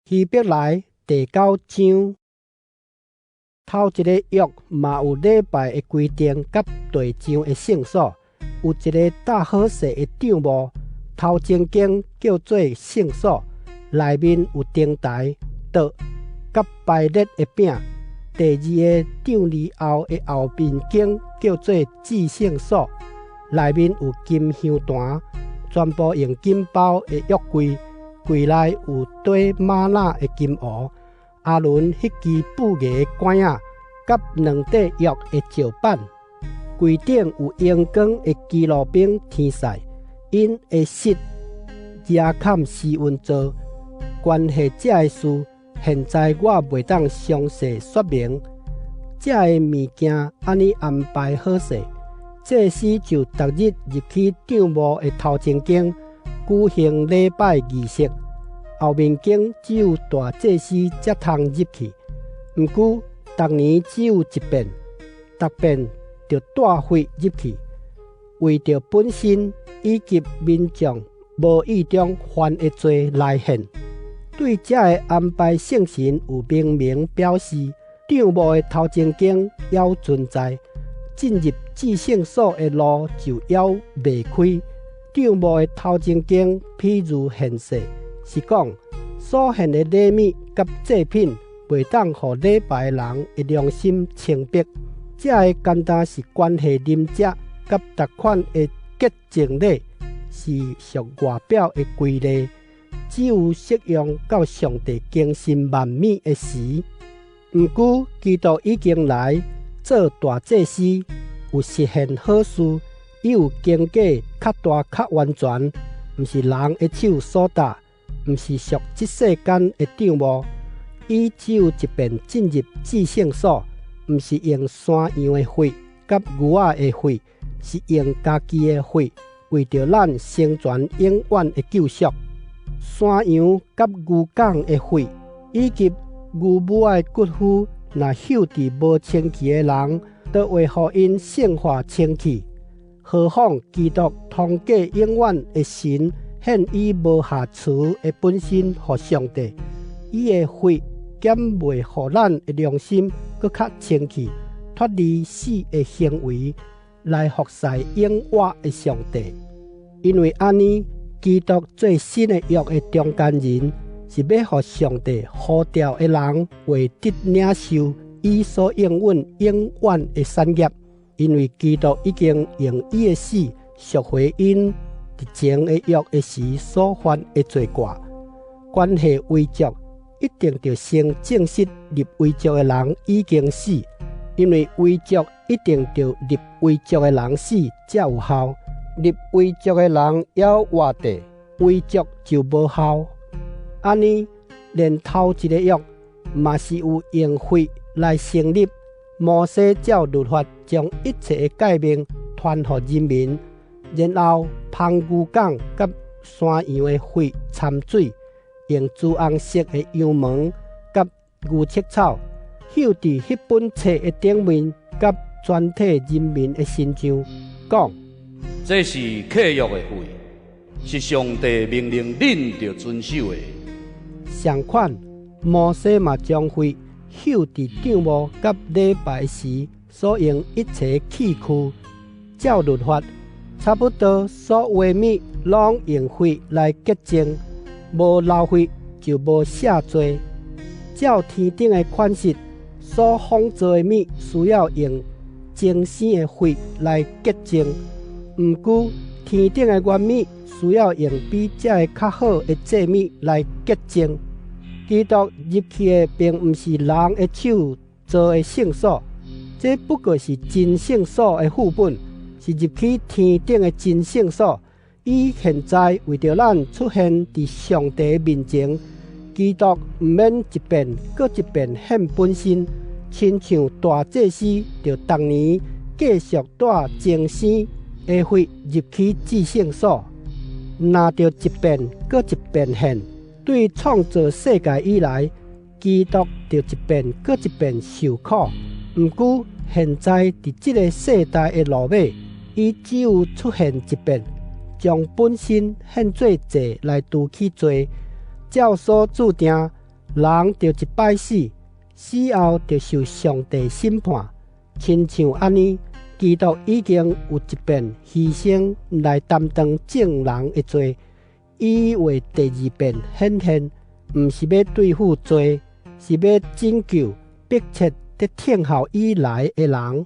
希伯来第9章头一个约嘛有礼拜的规定，甲地上的圣所有一个大好势的帐幕，头前间叫做圣所，内面有灯台、桌，甲排列的饼。第二个帐里后的后面间叫做至圣所，内面有金香坛，全部用金包的约柜。柜内有堆玛纳的金瓯，阿伦迄支布艺管仔，甲2块约的石板。柜顶有荧光的基路宾天使，因的室亚坎斯运做。关系这的事，现在我袂当详细说明。这的物件安尼安排好势，祭司就逐日入去帐幕的头前间举行礼拜仪式。后面间只有大祭司才通入去，毋过逐年只有一遍，逐遍就带血入去，为着本身以及民众无意中犯的罪来献。对这的安排圣神有明明表示，帐幕的头前间要存在，进入至圣所的路就要未开。帐幕的头前间譬如现世。是讲，所献的礼物甲祭品，袂当互礼拜人的良心清白。这个简单是关系啉食，甲逐款的洁净礼，是属外表的规例，只有适用到上帝更新万美的时。毋过，基督已经来做大祭司，有实现好事，伊有经过较大较完全，毋是人的手所打。毋是属这世间的帐幕，伊只有一遍进入至圣所，毋是用山羊的血甲牛仔的血，是用家己的血，为着咱成全永远的救赎。山羊甲牛犅的血，以及牛母的骨肤，若朽伫无清气的人，都会互因圣化清气。何况基督通过永远的神。献伊无瑕疵的本身予上帝，伊的血减袂互咱的良心搁较清气，脱离死的行为，来服侍永活的上帝。因为安尼，基督最新的约的中间人，是要互上帝呼召的人为得领受伊所应允永远的产业。因为基督已经用伊的死赎回因。伫前的约的时所犯的罪过，关系为族一定要先证实立为族的人已经死，因为为族一定要立为族的人死才有效。立为族的人要活地，为族就无效。安尼，连头一个约嘛是有用血来成立。摩西照律法将一切的诫命传予人民。然后，芳牛犅甲山羊的血掺水，用朱红色的羊毛甲牛膝草，绣伫迄本册的顶面，甲全体人民的身上，讲：这是契约的血，是上帝命令恁着遵守的。相款，摩西嘛将血绣伫帐幕甲礼拜时所用一切器具，照律法。差不多所有的物拢用血来洁净，无流血就无赦罪。照天顶的款式，所仿造的物需要用精生的血来洁净。毋过天顶的原物需要用比这个较好的祭物来洁净。基督入去的并毋是人的手做的圣所，这不过是真圣所的副本。是入去天顶的真圣所，伊现在为着咱出现伫上帝面前，基督毋免一遍搁一遍献本身，亲像大祭司着逐年继续带精生的血入去至圣所，若着一遍搁一遍献。对创造世界以来，基督着一遍搁一遍受苦。毋过现在伫这个世代的路尾。伊只有出现一遍，将本身献做祭来除去罪，照所注定，人就一摆死，死后就受上帝审判。亲像安尼，基督已经有一遍牺牲来担当众人的罪，伊为第二遍显现，毋是要对付罪，是要拯救迫切在听候伊来的人。